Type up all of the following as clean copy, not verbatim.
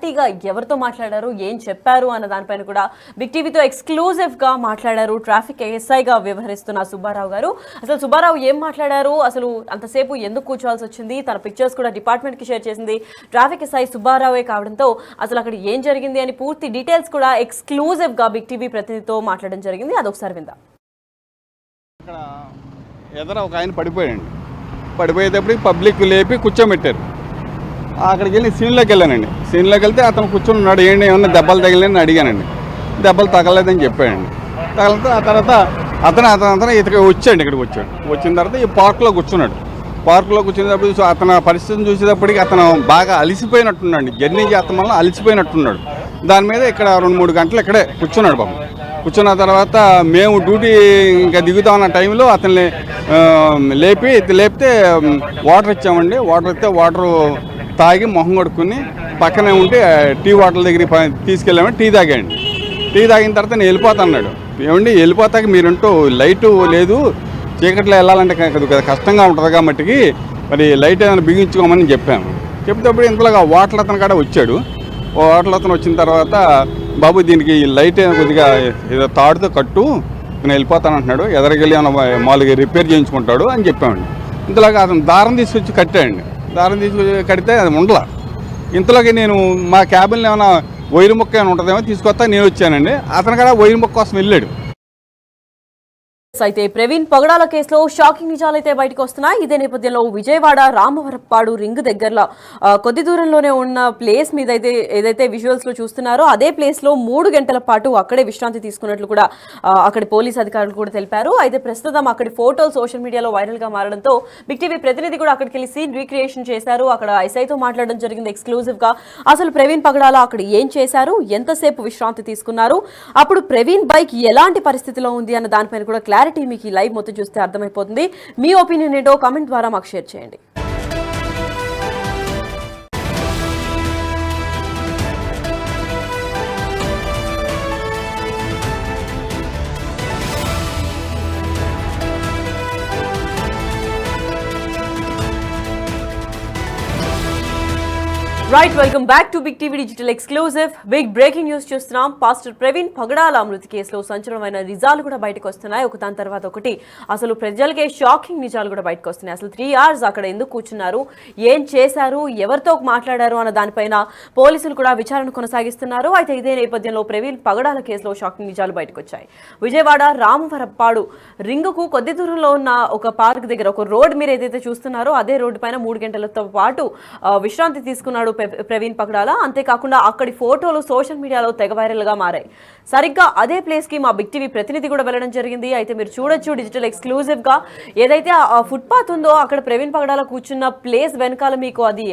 క్లారిటీగా ఎవరితో మాట్లాడారు, ఏం చెప్పారు అన్న దానిపైన కూడా బిగ్ టీవీతో ఎక్స్క్లూజివ్గా మాట్లాడారు ట్రాఫిక్ ఎస్ఐగా వ్యవహరిస్తున్న సుబ్బారావు గారు. అసలు సుబ్బారావు ఏం మాట్లాడారు, అసలు అంతసేపు ఎందుకు కూర్చోవాల్సి వచ్చింది, తన పిక్చర్స్ కూడా డిపార్ట్మెంట్కి షేర్ చేసింది ట్రాఫిక్ ఎస్ఐ సుబ్బారావే కావడంతో అసలు అక్కడ ఏం జరిగింది అని పూర్తి డీటెయిల్స్ కూడా ఎక్స్క్లూజివ్గా బిగ్ టీవీ ప్రతినిధితో మాట్లాడడం జరిగింది. అదొకసారి విందాం. ఇక్కడ ఎదుర ఒక ఆయన పడిపోయాడండి. పడిపోయేటప్పటికి పబ్లిక్ లేపి కూర్చోబెట్టారు. అక్కడికి వెళ్ళి సీన్లోకి వెళ్ళానండి. సీన్లోకి వెళ్తే అతను కూర్చొని ఉన్నాడు. ఏంటి ఏమన్నా దెబ్బలు తగిలిందని అడిగానండి. దెబ్బలు తగలేదని చెప్పాడండి. తగిలితే ఆ తర్వాత అతను ఇతను వచ్చాడు. ఇక్కడికి వచ్చాడు. వచ్చిన తర్వాత ఈ పార్క్లో కూర్చున్నాడు. పార్కులో కూర్చునేటప్పుడు అతను పరిస్థితిని చూసేటప్పటికి అతను బాగా అలిసిపోయినట్టున్నాడు. జర్నీ చేస్తాం వల్ల అలిసిపోయినట్టున్నాడు. దాని మీద ఇక్కడ 2-3 గంటలు ఇక్కడే కూర్చున్నాడు బాబు. కూర్చున్న తర్వాత మేము డ్యూటీ ఇంకా దిగుతామన్న టైంలో అతన్ని లేపితే వాటర్ ఇచ్చామండి. వాటర్ ఇస్తే వాటర్ తాగి మొహం కొడుకుని పక్కనే ఉంటే టీ వాటర్ దగ్గరికి తీసుకెళ్ళామండి. టీ తాగాండి. టీ తాగిన తర్వాత నేను వెళ్ళిపోతాన్నాడు. ఏమండి వెళ్ళిపోతాక మీరంటూ లైటు లేదు, చీకట్లో వెళ్ళాలంటే కష్టంగా ఉంటుంది కాబట్టి మరి లైట్ ఏదైనా బిగించుకోమని చెప్పాము. చెప్పేటప్పుడు ఇంతలోగా వాటర్ అతను కాడ వచ్చాడు. వాటర్ అతను వచ్చిన తర్వాత బాబు దీనికి లైట్ కొద్దిగా ఏదో తాడుతో కట్టు, నేను వెళ్ళిపోతాను అంటున్నాడు. ఎదరికెళ్ళి మామూలుగా రిపేర్ చేయించుకుంటాడు అని చెప్పామండి. ఇంతలోగా అతను దారం తీసుకొచ్చి కట్టాడండి. దారం తీసుకొచ్చి కడితే అది ఉండలా. ఇంతలోకి నేను మా క్యాబిన్లో ఏమైనా వైరు మొక్క ఏమైనా ఉంటుందేమో తీసుకొస్తా నేను వచ్చానండి. అతను కూడా వైరు మొక్క కోసం వెళ్ళాడు. అయితే ప్రవీణ్ పగడాల కేసులో షాకింగ్ నిజాలైతే బయటకు వస్తున్నాయి. ఇదే నేపథ్యంలో విజయవాడ రామవరప్పాడు రింగ్ దగ్గరలో కొద్ది దూరంలోనే ఉన్న ప్లేస్ మీద అయితే ఏదైతే విజువల్స్ లో చూస్తున్నారో అదే ప్లేస్ లో 3 గంటల పాటు అక్కడే విశ్రాంతి తీసుకున్నట్లు కూడా అక్కడి పోలీస్ అధికారులు కూడా తెలిపారు. అయితే ప్రస్తుతం అక్కడి ఫోటోలు సోషల్ మీడియాలో వైరల్ గా మారడంతో బిగ్ టీవీ ప్రతినిధి కూడా అక్కడికి వెళ్ళి సీన్ రీక్రియేషన్ చేశారు. అక్కడ ఎస్ఐతో మాట్లాడడం జరిగింది ఎక్స్క్లూజివ్ గా. అసలు ప్రవీణ్ పగడాల అక్కడ ఏం చేశారు, ఎంతసేపు విశ్రాంతి తీసుకున్నారు, అప్పుడు ప్రవీణ్ బైక్ ఎలాంటి పరిస్థితిలో ఉంది అన్న దానిపైన కూడా క్లారిటీ మీకు లైవ్ మొత్తం చూస్తే అర్థమైపోతుంది. మీ ఒపీనియన్ ఏంటో కామెంట్ ద్వారా మాకు షేర్ చేయండి. Right, welcome back to big TV digital exclusive. Big breaking news చూస్తున్నాం. పాస్టర్ ప్రవీణ్ పగడాల మృతి కేసులో సంచలనమైన నిజాలు కూడా బయటకు వస్తున్నాయి. ఒక దాని తర్వాత ఒకటి అసలు ప్రజలకే షాకింగ్ నిజాలు కూడా బయటకు వస్తున్నాయి. అసలు 3 hours అక్కడ ఎందుకు కూర్చున్నారు, ఏం చేశారు, ఎవరితో మాట్లాడారు అన్న దానిపైన పోలీసులు కూడా విచారణ కొనసాగిస్తున్నారు. అయితే ఇదే నేపథ్యంలో ప్రవీణ్ పగడాల కేసులో షాకింగ్ నిజాలు బయటకు వచ్చాయి. విజయవాడ రామవరప్పాడు రింగుకు కొద్ది దూరంలో ఉన్న ఒక పార్క్ దగ్గర ఒక రోడ్ మీరు ఏదైతే చూస్తున్నారో అదే రోడ్డు పైన 3 గంటలతో పాటు విశ్రాంతి తీసుకున్నాడు ప్రవీణ్ పగడాల. అంతేకాకుండా అక్కడి ఫోటోలు సోషల్ మీడియాలో తెగ వైరల్ గా మారాయి. సరిగ్గా అదే ప్లేస్ కి మా బిగ్ టీవీ ప్రతినిధి కూడా వెళ్ళడం జరిగింది. అయితే మీరు చూడొచ్చు డిజిటల్ ఎక్స్క్లూజివ్ గా ఏదైతే ఆ ఫుట్పాత్ ఉందో అక్కడ ప్రవీణ్ పగడాల కూర్చున్న ప్లేస్ వెనకాల మీకు అది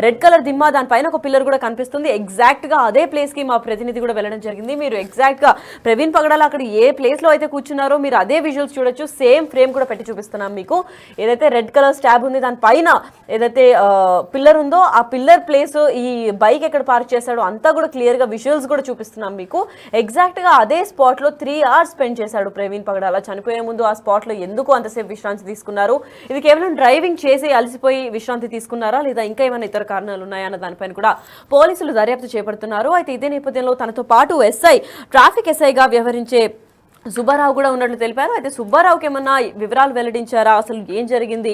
రెడ్ కలర్ దిమ్మ, దానిపైన ఒక పిల్లర్ కూడా కనిపిస్తుంది. ఎగ్జాక్ట్ గా అదే ప్లేస్ కి మా ప్రతినిధి కూడా వెళ్ళడం జరిగింది. మీరు ఎగ్జాక్ట్ గా ప్రవీణ్ పగడాల అక్కడ ఏ ప్లేస్ లో అయితే కూర్చున్నారో మీరు అదే విజువల్స్ చూడొచ్చు. సేమ్ ఫ్రేమ్ కూడా పెట్టి చూపిస్తున్నాం మీకు. ఏదైతే రెడ్ కలర్ స్టాబ్ ఉంది దానిపైన ఏదైతే పిల్లర్ ఉందో ఆ పిల్లర్ ప్లేస్ ఈ బైక్ ఎక్కడ పార్క్ చేశాడో అంతా కూడా క్లియర్ గా విజువల్స్ కూడా చూపిస్తున్నాం మీకు. ఎగ్జాక్ట్ గా అదే స్పాట్ లో 3 hours స్పెండ్ చేశాడు ప్రవీణ్ పగడాల. చనిపోయే ముందు ఆ స్పాట్ లో ఎందుకు అంతసేపు విశ్రాంతి తీసుకున్నారు, ఇది కేవలం డ్రైవింగ్ చేసి అలసిపోయి విశ్రాంతి తీసుకున్నారా లేదా ఇంకా ఏమైనా ఇతర కారణాలు ఉన్నాయా అన్న దానిపైన కూడా పోలీసులు దర్యాప్తు చేపడుతున్నారు. అయితే ఇదే నేపథ్యంలో తనతో పాటు ట్రాఫిక్ ఎస్ఐగా వ్యవహరించే సుబ్బారావు కూడా ఉన్నట్లు తెలిపారు. అయితే సుబ్బారావుకి ఏమన్నా వివరాలు వెల్లడించారా, అసలు ఏం జరిగింది,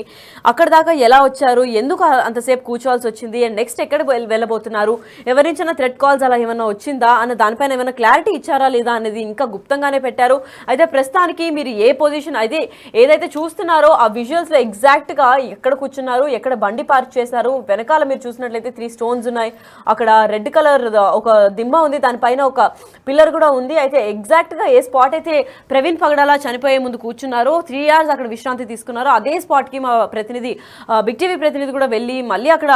అక్కడ దాకా ఎలా వచ్చారు, ఎందుకు అంతసేపు కూర్చోవాల్సి వచ్చింది, అండ్ నెక్స్ట్ ఎక్కడ వెళ్ళబోతున్నారు, ఎవరించిన థ్రెడ్ కాల్స్ అలా ఏమన్నా వచ్చిందా అన్న దానిపైన ఏమైనా క్లారిటీ ఇచ్చారా లేదా అనేది ఇంకా గుప్తంగానే పెట్టారు. అయితే ప్రస్తుతానికి మీరు ఏ పొజిషన్ అయితే ఏదైతే చూస్తున్నారో ఆ విజువల్స్ లో ఎగ్జాక్ట్ గా ఎక్కడ కూర్చున్నారు, ఎక్కడ బండి పార్క్ చేశారు, వెనకాల మీరు చూసినట్లయితే 3 stones ఉన్నాయి, అక్కడ రెడ్ కలర్ ఒక దిమ్మ ఉంది, దానిపైన ఒక పిల్లర్ కూడా ఉంది. అయితే ఎగ్జాక్ట్ గా ఏ స్పాట్ అయితే ప్రవీణ్ పగడాల చనిపోయే ముందు కూర్చున్నారు, 3 hours అక్కడ విశ్రాంతి తీసుకున్నారు, అదే స్పాట్ కి మా ప్రతినిధి బిగ్ టీవీ ప్రతినిధి కూడా వెళ్ళి మళ్ళీ అక్కడ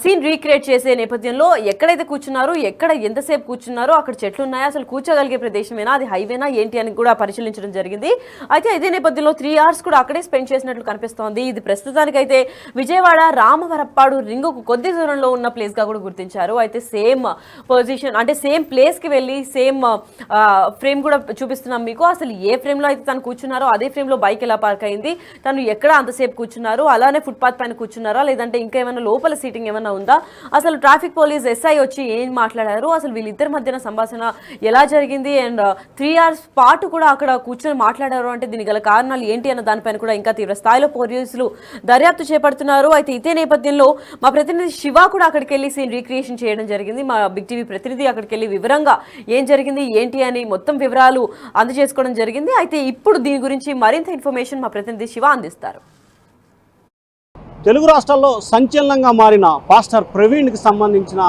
సీన్ రీక్రియేట్ చేసే నేపథ్యంలో ఎక్కడైతే కూర్చున్నారు, ఎక్కడ ఎంతసేపు కూర్చున్నారో, అక్కడ చెట్లు ఉన్నాయా, అసలు కూర్చోగలిగే ప్రదేశమేనా, అది హైవేనా ఏంటి అని కూడా పరిశీలించడం జరిగింది. అయితే ఇదే నేపథ్యంలో 3 hours కూడా అక్కడే స్పెండ్ చేసినట్లు కనిపిస్తోంది. ఇది ప్రస్తుతానికైతే విజయవాడ రామవరప్పాడు రింగుకు కొద్ది దూరంలో ఉన్న ప్లేస్ గా కూడా గుర్తించారు. అయితే సేమ్ పొజిషన్ అంటే సేమ్ ప్లేస్ కి వెళ్ళి సేమ్ ఫ్రేమ్ కూడా చూపిస్తున్నాం మీకు అసలు ఏ ఫ్రేమ్లో అయితే తను కూర్చున్నారో అదే ఫ్రేమ్లో బైక్ ఎలా పార్క్ అయింది, తను ఎక్కడ అంతసేపు కూర్చున్నారు, అలానే ఫుట్పాత్ పైన కూర్చున్నారా లేదంటే ఇంకా ఏమైనా లోపల సీటింగ్ ఏమైనా ఉందా, అసలు ట్రాఫిక్ పోలీస్ ఎస్ఐ వచ్చి ఏం మాట్లాడారు, అసలు వీళ్ళిద్దరి మధ్యన సంభాషణ ఎలా జరిగింది, అండ్ 3 hours పాటు కూడా అక్కడ కూర్చొని మాట్లాడారు అంటే దీనికి గల కారణాలు ఏంటి అన్న దానిపైన కూడా ఇంకా తీవ్ర స్థాయిలో పోలీసులు దర్యాప్తు చేపడుతున్నారు. అయితే ఇదే నేపథ్యంలో మా ప్రతినిధి శివ కూడా అక్కడికి వెళ్ళి సీన్ రీక్రియేషన్ చేయడం జరిగింది. మా బిగ్ టీవీ ప్రతినిధి అక్కడికి వెళ్ళి వివరంగా ఏం జరిగింది ఏంటి అని మొత్తం వివరాలు అందజేసుకోవడం జరిగింది. అయితే ఇప్పుడు దీని గురించి మరింత ఇన్ఫర్మేషన్ మా ప్రతినిధి శివ అందిస్తారు. తెలుగు రాష్ట్రాల్లో సంచలనంగా మారిన పాస్టర్ ప్రవీణ్కి సంబంధించిన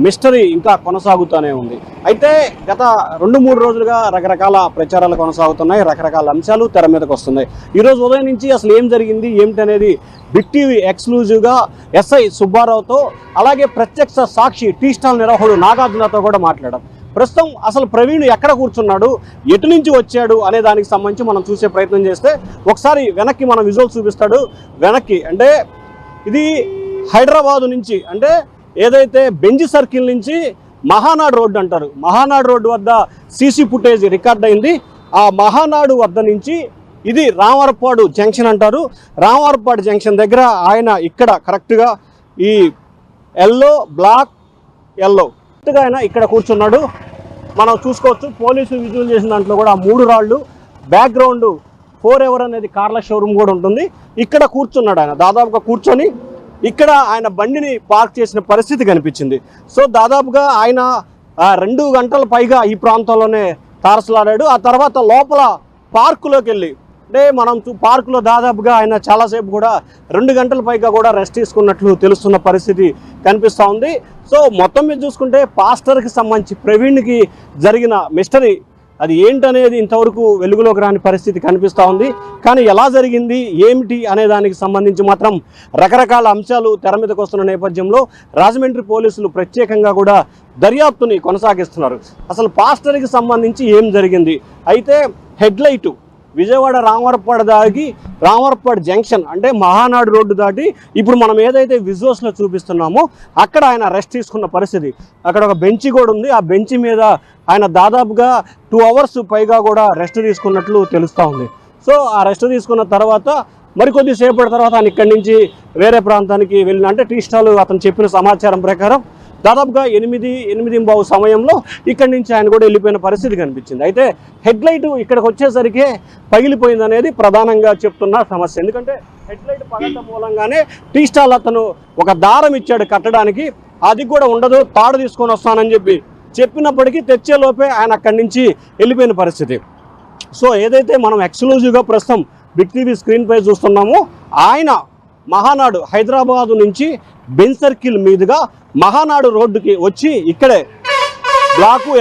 మిస్టరీ ఇంకా కొనసాగుతూనే ఉంది. అయితే గత 2-3 రోజులుగా రకరకాల ప్రచారాలు కొనసాగుతున్నాయి, రకరకాల అంశాలు తెర మీదకి వస్తున్నాయి. ఈరోజు ఉదయం నుంచి అసలు ఏం జరిగింది ఏమిటనేది బిగ్ టీవీ ఎక్స్క్లూజివ్గా ఎస్ఐ సుబ్బారావుతో అలాగే ప్రత్యక్ష సాక్షి టీ స్టాల్ నిర్వాహకుడు నాగార్జునతో కూడా మాట్లాడాం. ప్రస్తుతం అసలు ప్రవీణ్ ఎక్కడ కూర్చున్నాడు, ఎటు నుంచి వచ్చాడు అనే దానికి సంబంధించి మనం చూసే ప్రయత్నం చేస్తే ఒకసారి వెనక్కి మనం విజువల్ చూపిస్తాడు. వెనక్కి అంటే ఇది హైదరాబాదు నుంచి, అంటే ఏదైతే బెంజి సర్కిల్ నుంచి మహానాడు రోడ్డు అంటారు, మహానాడు రోడ్డు వద్ద సీసీ ఫుటేజ్ రికార్డ్ అయింది. ఆ మహానాడు వద్ద నుంచి ఇది రామవరపాడు జంక్షన్ అంటారు. రామవరపాడు జంక్షన్ దగ్గర ఆయన ఇక్కడ కరెక్ట్గా ఈ బ్లాక్ ఎల్లో ఆయన ఇక్కడ కూర్చున్నాడు. మనం చూసుకోవచ్చు పోలీసులు విజువల్ చేసిన దాంట్లో కూడా 3 రాళ్ళు, బ్యాక్గ్రౌండ్ 4 అనేది కార్ల షోరూమ్ కూడా ఉంటుంది. ఇక్కడ కూర్చున్నాడు ఆయన, దాదాపుగా కూర్చొని ఇక్కడ ఆయన బండిని పార్క్ చేసిన పరిస్థితి కనిపించింది. సో దాదాపుగా ఆయన 2 గంటల పైగా ఈ ప్రాంతంలోనే తారసలాడాడు. ఆ తర్వాత లోపల పార్కులోకి వెళ్ళి, అంటే మనం పార్కులో దాదాపుగా ఆయన చాలాసేపు కూడా 2 గంటల పైగా కూడా రెస్ట్ తీసుకున్నట్లు తెలుస్తున్న పరిస్థితి కనిపిస్తూ ఉంది. సో మొత్తం మీద చూసుకుంటే పాస్టర్కి సంబంధించి ప్రవీణ్కి జరిగిన మిస్టరీ అది ఏంటనేది ఇంతవరకు వెలుగులోకి రాని పరిస్థితి కనిపిస్తూ ఉంది. కానీ ఎలా జరిగింది ఏమిటి అనే దానికి సంబంధించి మాత్రం రకరకాల అంశాలు తెర మీదకి వస్తున్న నేపథ్యంలో రాజమండ్రి పోలీసులు ప్రత్యేకంగా కూడా దర్యాప్తుని కొనసాగిస్తున్నారు. అసలు పాస్టర్కి సంబంధించి ఏం జరిగింది, అయితే హెడ్లైటు విజయవాడ రామవరపాడు దాటి రామవరపాడు జంక్షన్ అంటే మహానాడు రోడ్డు దాటి ఇప్పుడు మనం ఏదైతే విజువల్స్లో చూపిస్తున్నామో అక్కడ ఆయన రెస్ట్ తీసుకున్న పరిస్థితి. అక్కడ ఒక బెంచి కూడా ఉంది. ఆ బెంచి మీద ఆయన దాదాపుగా 2 hours పైగా కూడా రెస్ట్ తీసుకున్నట్లు తెలుస్తూ ఉంది. సో ఆ రెస్ట్ తీసుకున్న తర్వాత మరికొద్ది సేపటి తర్వాత ఆయన ఇక్కడి నుంచి వేరే ప్రాంతానికి వెళ్ళిన, అంటే టీ స్టాల్ అతను చెప్పిన సమాచారం ప్రకారం దాదాపుగా 8-8:15 సమయంలో ఇక్కడి నుంచి ఆయన కూడా వెళ్ళిపోయిన పరిస్థితి కనిపించింది. అయితే హెడ్లైట్ ఇక్కడికి వచ్చేసరికి పగిలిపోయింది అనేది ప్రధానంగా చెప్తున్న సమస్య. ఎందుకంటే హెడ్లైట్ పగలటం మూలంగానే టీ స్టాల్ అతను ఒక దారం ఇచ్చాడు కట్టడానికి, అది కూడా ఉండదు, తాడు తీసుకొని వస్తానని చెప్పినప్పటికీ తెచ్చేలోపే ఆయన అక్కడి నుంచి వెళ్ళిపోయిన పరిస్థితి. సో ఏదైతే మనం ఎక్స్క్లూజివ్గా ప్రస్తుతం బిగ్ టీవీ స్క్రీన్ పై చూస్తున్నామో ఆయన మహానాడు హైదరాబాదు నుంచి బెంజ్ సర్కిల్ మీదుగా మహానాడు రోడ్డుకి వచ్చి ఇక్కడే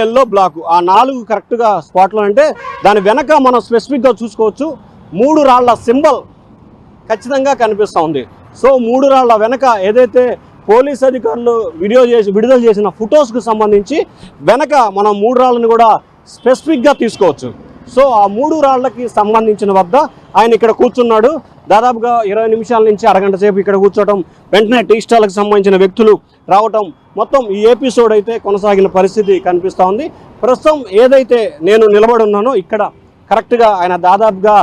ఎల్లో బ్లాకు ఆ 4 కరెక్ట్గా స్పాట్లో, అంటే దాని వెనక మనం స్పెసిఫిక్గా చూసుకోవచ్చు 3 రాళ్ల సింబల్ ఖచ్చితంగా కనిపిస్తూ ఉంది. సో 3 రాళ్ల వెనక ఏదైతే పోలీస్ అధికారులు విడుదల చేసిన ఫొటోస్కి సంబంధించి వెనక మనం 3 రాళ్ళని కూడా స్పెసిఫిక్గా తీసుకోవచ్చు. సో ఆ 3 రాళ్లకి సంబంధించిన వద్ద ఆయన ఇక్కడ కూర్చున్నాడు. దాదాపుగా 20 నిమిషాల నుంచి అరగంట సేపు ఇక్కడ కూర్చోవటం, వెంటనే టీ స్టాల్కి సంబంధించిన వ్యక్తులు రావటం, మొత్తం ఈ ఎపిసోడ్ అయితే కొనసాగిన పరిస్థితి కనిపిస్తూ ఉంది. ప్రస్తుతం ఏదైతే నేను నిలబడి ఉన్నానో ఇక్కడ కరెక్ట్గా ఆయన దాదాపుగా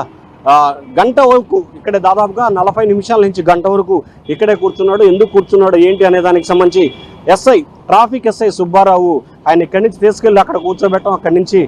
గంట వరకు ఇక్కడే దాదాపుగా 40 నిమిషాల నుంచి గంట వరకు ఇక్కడే కూర్చున్నాడు. ఎందుకు కూర్చున్నాడు ఏంటి అనే దానికి సంబంధించి ట్రాఫిక్ ఎస్ఐ సుబ్బారావు ఆయన ఇక్కడి నుంచి తీసుకెళ్ళి అక్కడ కూర్చోబెట్టడం, అక్కడి నుంచి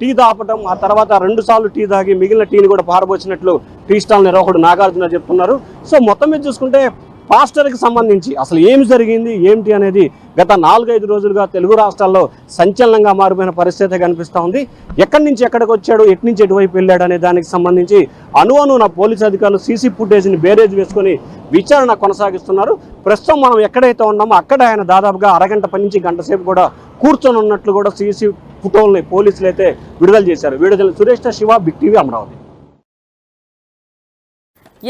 టీ తాపటం, ఆ తర్వాత 2 సార్లు టీ తాగి మిగిలిన టీని కూడా పారబోచినట్లు టీ స్టాల్ నిర్వాహకుడు నాగార్జున చెప్తున్నారు. సో మొత్తం మీద చూసుకుంటే పాస్టర్కి సంబంధించి అసలు ఏమి జరిగింది ఏమిటి అనేది గత 4-5 రోజులుగా తెలుగు రాష్ట్రాల్లో సంచలనంగా మారిపోయిన పరిస్థితి కనిపిస్తూ ఉంది. ఎక్కడి నుంచి ఎక్కడికి వచ్చాడు, ఎటు నుంచి ఎటువైపు వెళ్ళాడు అనే దానికి సంబంధించి అణువణువున పోలీసు అధికారులు సీసీ ఫుటేజ్ని బేరేజ్ వేసుకొని విచారణ కొనసాగిస్తున్నారు. ప్రస్తుతం మనం ఎక్కడైతే ఉన్నామో అక్కడ ఆయన దాదాపుగా అరగంట పని నుంచి గంట సేపు కూడా కూర్చొని ఉన్నట్లు కూడా సీసీ ఫోటోల్ని పోలీసులు అయితే విడుదల చేశారు. Video Suresh Shiva, big TV, Amaravati.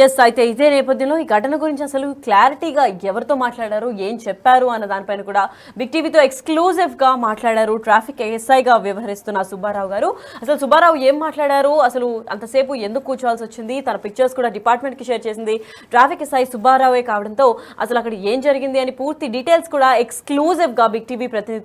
Yes, అయితే ఇదే నేపథ్యంలో ఈ ఘటన గురించి అసలు క్లారిటీగా ఎవరితో మాట్లాడారు, ఏం చెప్పారు అన్న దానిపైన కూడా బిగ్ టీవీతో ఎక్స్క్లూజివ్గా మాట్లాడారు ట్రాఫిక్ ఎస్ఐగా వ్యవహరిస్తున్న సుబ్బారావు గారు. అసలు సుబ్బారావు ఏం మాట్లాడారు, అసలు అంతసేపు ఎందుకు కూర్చోవాల్సి వచ్చింది, తన పిక్చర్స్ కూడా డిపార్ట్మెంట్కి షేర్ చేసింది ట్రాఫిక్ ఎస్ఐ సుబ్బారావే కావడంతో అసలు అక్కడ ఏం జరిగింది అని పూర్తి డీటెయిల్స్ కూడా ఎక్స్క్లూజివ్గా బిగ్ టీవీ ప్రతినిధితో